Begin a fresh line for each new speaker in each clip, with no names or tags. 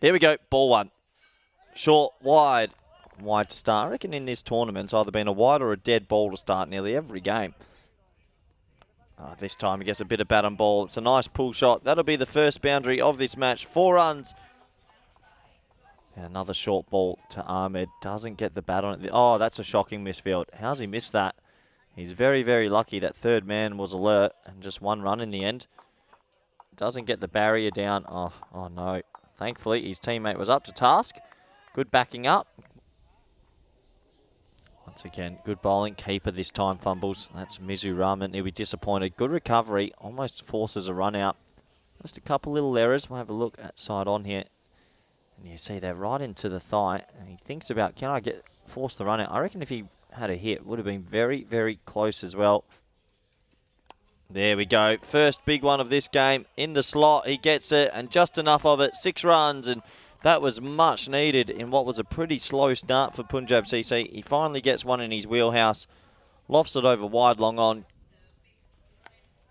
Here we go, ball one. Short, wide. Wide to start. I reckon in this tournament it's either been a wide or a dead ball to start nearly every game. This time he gets a bit of bat on ball. It's a nice pull shot. That'll be the first boundary of this match. 4 runs. And another short ball to Ahmed. Doesn't get the bat on it. Oh, that's a shocking misfield. How's he missed that? He's very, very lucky that third man was alert and just 1 run in the end. Doesn't get the barrier down. Oh no. Thankfully, his teammate was up to task. Good backing up. Once again, good bowling. Keeper this time fumbles. That's Mizu Rahman. He'll be disappointed. Good recovery. Almost forces a run out. Just a couple little errors. We'll have a look at side on here. And you see they're right into the thigh. And he thinks about, can I force the run out? I reckon if he had a hit, would have been very, very close as well. There we go. First big one of this game in the slot. He gets it and just enough of it. 6 runs, and that was much needed in what was a pretty slow start for Punjab CC. He finally gets one in his wheelhouse. Lofts it over wide, long on.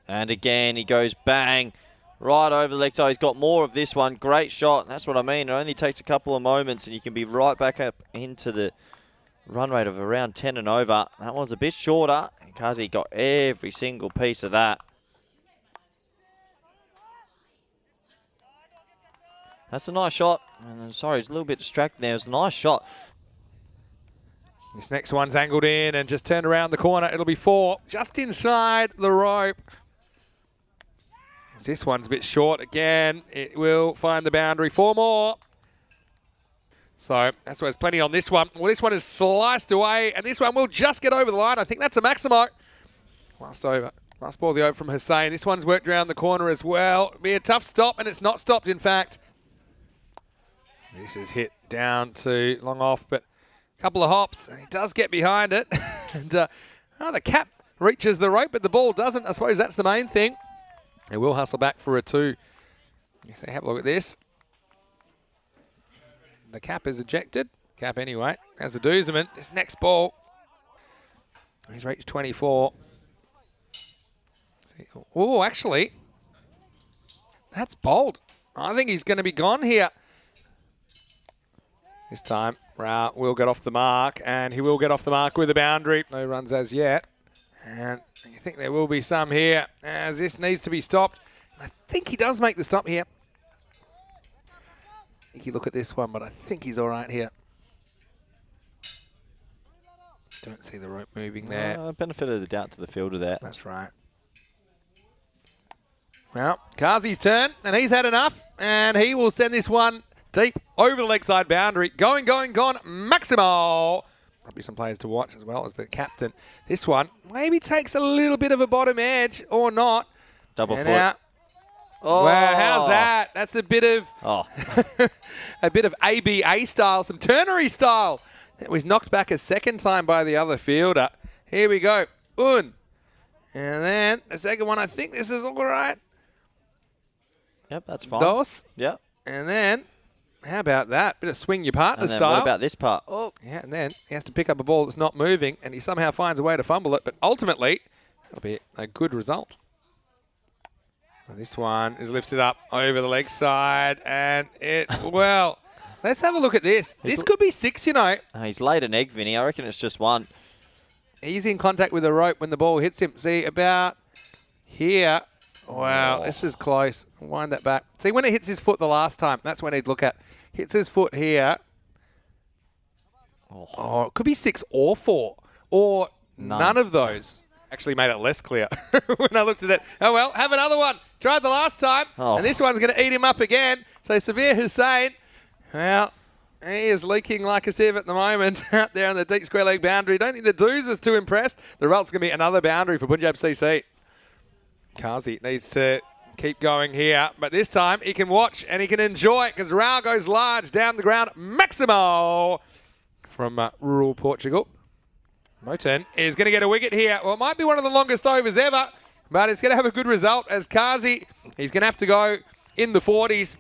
And again, he goes bang. Right over the leg side. He's got more of this one. Great shot. That's what I mean. It only takes a couple of moments and you can be right back up into the run rate of around 10 and over. That one's a bit shorter. And Kazi got every single piece of that. That's a nice shot. And I'm sorry, he's a little bit distracted there. It was a nice shot.
This next one's angled in and just turned around the corner. It'll be 4, just inside the rope. This one's a bit short again. It will find the boundary. 4 more. So that's why there's plenty on this one. Well, this one is sliced away, and this one will just get over the line. I think that's a Maximo. Last over. Last ball the over from Hussain. This one's worked around the corner as well. It'll be a tough stop, and it's not stopped, in fact. This is hit down to long off, but a couple of hops. And he does get behind it. And the cap reaches the rope, but the ball doesn't. I suppose that's the main thing. It will hustle back for a 2. If they have a look at this. The cap is ejected. Cap anyway. As a Doozerman, this next ball. He's reached 24. Oh, actually. That's bold. I think he's going to be gone here. This time, Rao will get off the mark, and he will get off the mark with a boundary. No runs as yet. And I think there will be some here, as this needs to be stopped. I think he does make the stop here. I think you look at this one, but I think he's all right here. Don't see the rope moving there.
Benefit of the doubt to the fielder there.
That's right. Well, Kazi's turn, and he's had enough, and he will send this one deep over the leg side boundary. Going, gone, Maximo. Probably some players to watch as well as the captain. This one maybe takes a little bit of a bottom edge or not.
Double foot.
Out. Oh. Wow, how's that? That's a bit of a bit of ABA style, some Turnery style. That was knocked back a second time by the other fielder. Here we go. And then the second one, I think this is all right.
Yep, that's fine.
Dos.
Yep.
And then, how about that? Bit of swing your partner
And then
style.
what about this part? Oh.
Yeah, and then he has to pick up a ball that's not moving, and he somehow finds a way to fumble it, but ultimately, it'll be a good result. And this one is lifted up over the leg side, and well, let's have a look at this. This could be 6, you know.
He's laid an egg, Vinny. I reckon it's just 1.
He's in contact with the rope when the ball hits him. See, about here. Wow, this is close. Wind that back. See, when it hits his foot the last time, that's when he'd look at. Hits his foot here. Oh, it could be 6 or 4. Or none of those. Actually made it less clear when I looked at it. Oh, well, have another one. Tried the last time, and this one's going to eat him up again. So Sabir Hussain, well, he is leaking like a sieve at the moment out there on the deep square leg boundary. Don't think the Doos is too impressed. The result's going to be another boundary for Punjab CC. Kazi needs to keep going here, but this time he can watch and he can enjoy it because Rao goes large down the ground. Maximo from rural Portugal. Moten is going to get a wicket here. Well, it might be one of the longest overs ever, but it's going to have a good result as Kazi, he's going to have to go in the 40s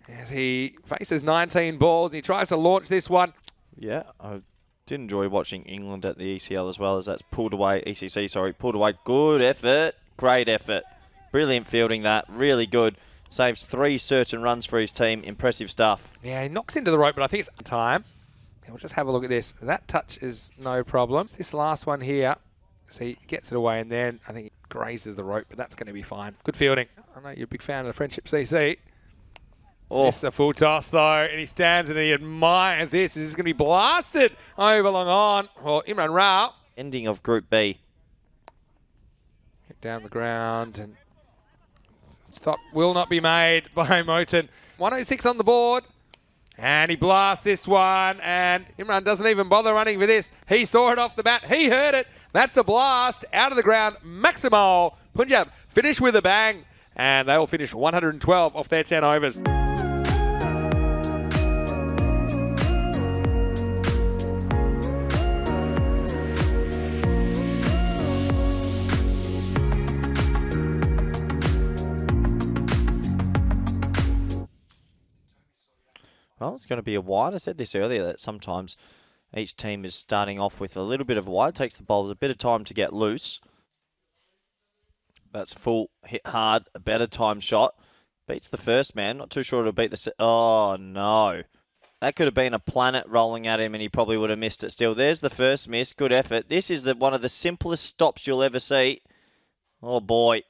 as he faces 19 balls. He tries to launch this one.
Yeah, I did enjoy watching England at the ECL as well, as that's pulled away, ECC, sorry, pulled away. Good effort, great effort. Brilliant fielding that, really good. Saves 3 certain runs for his team. Impressive stuff.
Yeah, he knocks into the rope, but I think it's time. And we'll just have a look at this. That touch is no problem. This last one here, see, he gets it away, and then I think he grazes the rope, but that's going to be fine. Good fielding. I know you're a big fan of the Friendship CC. Oh. This is a full toss, though, and he stands and he admires this. This is going to be blasted over long on. Well, Imran Rao.
Ending of Group B.
Get down the ground, and stop will not be made by Moten. 106 on the board. And he blasts this one, and Imran doesn't even bother running for this. He saw it off the bat. He heard it. That's a blast out of the ground. Maximal. Punjab finish with a bang, and they will finish 112 off their 10 overs.
Well, it's going to be a wide. I said this earlier that sometimes each team is starting off with a little bit of a wide. It takes the bowlers a bit of time to get loose. That's full, hit hard, a better time shot. Beats the first man. Not too sure it'll beat the... Oh, no. That could have been a planet rolling at him and he probably would have missed it still. There's the first miss. Good effort. This is one of the simplest stops you'll ever see. Oh, boy.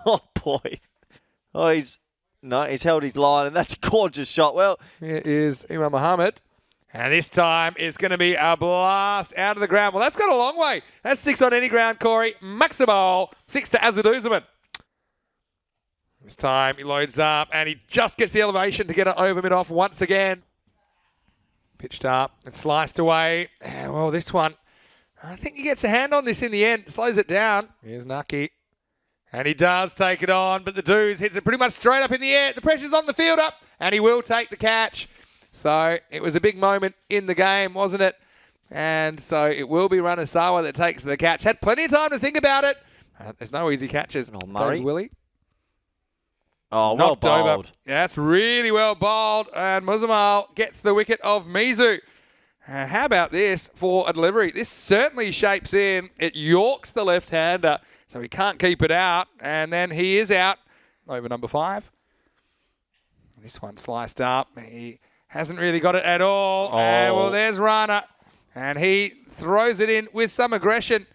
Oh, boy. Oh, he's held his line, and that's a gorgeous shot. Well,
here is Imam Muhammad, and this time it's going to be a blast out of the ground. Well, that's got a long way. That's 6 on any ground, Corey. Maximal, 6 to Azaduzaman. This time he loads up, and he just gets the elevation to get it over mid-off once again. Pitched up and sliced away. And, well, this one, I think he gets a hand on this in the end. Slows it down. Here's Nucky. And he does take it on, but the Doos hits it pretty much straight up in the air. The pressure's on the fielder, and he will take the catch. So it was a big moment in the game, wasn't it? And so it will be Ranasawa that takes the catch. Had plenty of time to think about it. There's no easy catches.
Oh, Murray.
Willie.
Oh, well bowled.
Over. Yeah, that's really well bowled. And Muzamal gets the wicket of Mizu. And how about this for a delivery? This certainly shapes in. It yorks the left-hander. So he can't keep it out, and then he is out over number 5. This one sliced up. He hasn't really got it at all.
Oh.
And, well, there's Rana, and he throws it in with some aggression.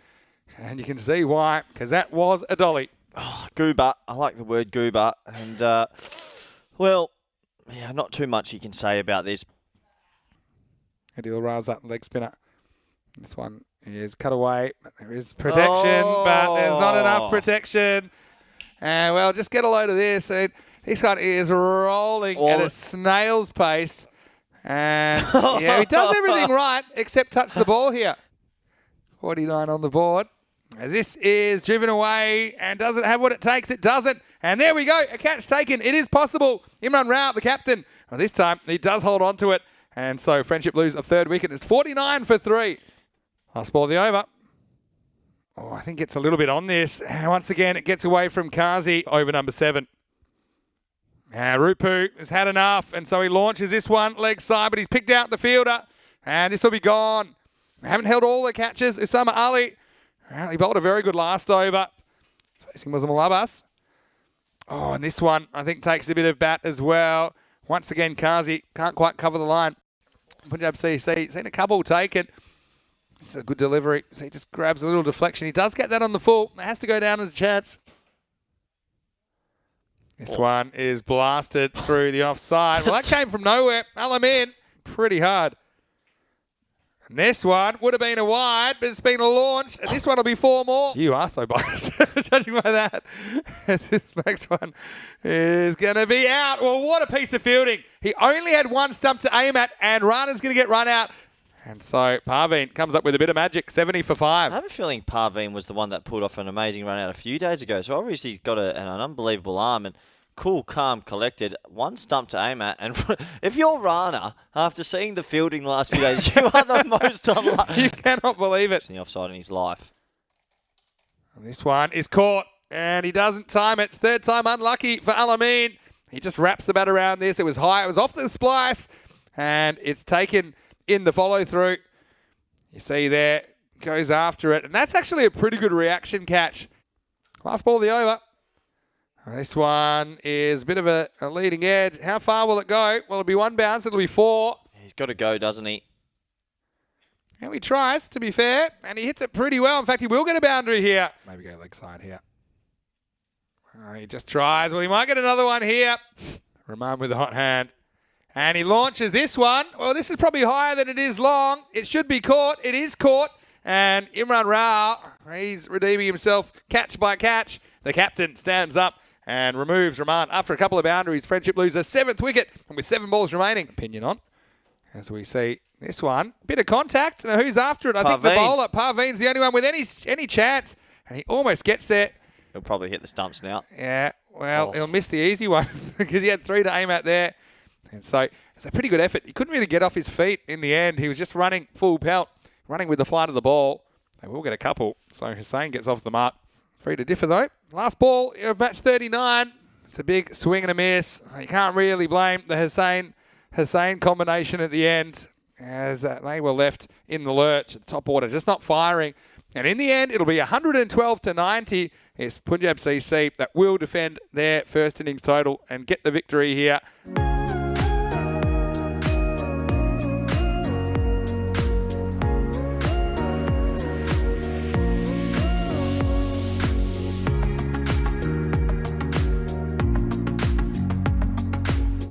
And you can see why, because that was a dolly.
Oh, goober. I like the word goober. And, well, yeah, not too much you can say about this.
Adil Razak, leg spinner. This one is cut away. There is protection, but there's not enough protection. And, well, just get a load of this. And this one is rolling at a snail's pace. And, yeah, he does everything right except touch the ball here. 49 on the board. As this is driven away and doesn't have what it takes. It doesn't. And there we go. A catch taken. It is possible. Imran Rao, the captain. Well, this time he does hold on to it. And so Friendship lose a third wicket. It's 49 for 3. Last ball of the over. Oh, I think it's a little bit on this. And once again, it gets away from Kazi over number 7. Rupu has had enough, and so he launches this one leg side, but he's picked out the fielder, and this will be gone. Haven't held all the catches. Usama Ali, well, he bowled a very good last over. Facing Muslim Abbas. Oh, and this one, I think, takes a bit of bat as well. Once again, Kazi can't quite cover the line. Punjab CC, seen a couple taken. It's a good delivery. So he just grabs a little deflection. He does get that on the full. It has to go down as a chance. This one is blasted through the offside. Well, that came from nowhere. Alamin, pretty hard. And this one would have been a wide, but it's been launched. And this one will be 4 more. You are so biased, judging by that. This next one is going to be out. Well, what a piece of fielding. He only had 1 stump to aim at, and Rana's going to get run out. And so Parveen comes up with a bit of magic, 70 for 5.
I have a feeling Parveen was the one that pulled off an amazing run out a few days ago. So obviously he's got an unbelievable arm and cool, calm, collected. 1 stump to aim at. And if you're Rana, after seeing the fielding last few days, you are the most unlucky.
You cannot believe it.
It's the offside in his life.
And this one is caught, and he doesn't time it. It's 3rd time unlucky for Alamin. He just wraps the bat around this. It was high. It was off the splice, and it's taken in the follow-through. You see there, goes after it. And that's actually a pretty good reaction catch. Last ball of the over. This one is a bit of a leading edge. How far will it go? Well, it'll be one bounce. It'll be 4.
He's got to go, doesn't he?
And he tries, to be fair, and he hits it pretty well. In fact, he will get a boundary here. Maybe go leg side here. He just tries. Well, he might get another one here. Rahman with the hot hand. And he launches this one. Well, this is probably higher than it is long. It should be caught. It is caught. And Imran Rao, he's redeeming himself catch by catch. The captain stands up and removes Rahman after a couple of boundaries. Friendship loses 7th wicket, and with 7 balls remaining. Opinion on. As we see this one. Bit of contact. Now, who's after it? I think the bowler. Parveen's the only one with any chance. And he almost gets there.
He'll probably hit the stumps now.
Yeah, well, he'll miss the easy one because he had 3 to aim at there. And so it's a pretty good effort. He couldn't really get off his feet in the end. He was just running full pelt, running with the flight of the ball. They will get a couple. So Hussain gets off the mark. Free to differ, though. Last ball of match 39. It's a big swing and a miss. So you can't really blame the Hussain combination at the end, as they were left in the lurch at the top order, just not firing. And in the end, it'll be 112 to 90. It's Punjab CC that will defend their first innings total and get the victory here.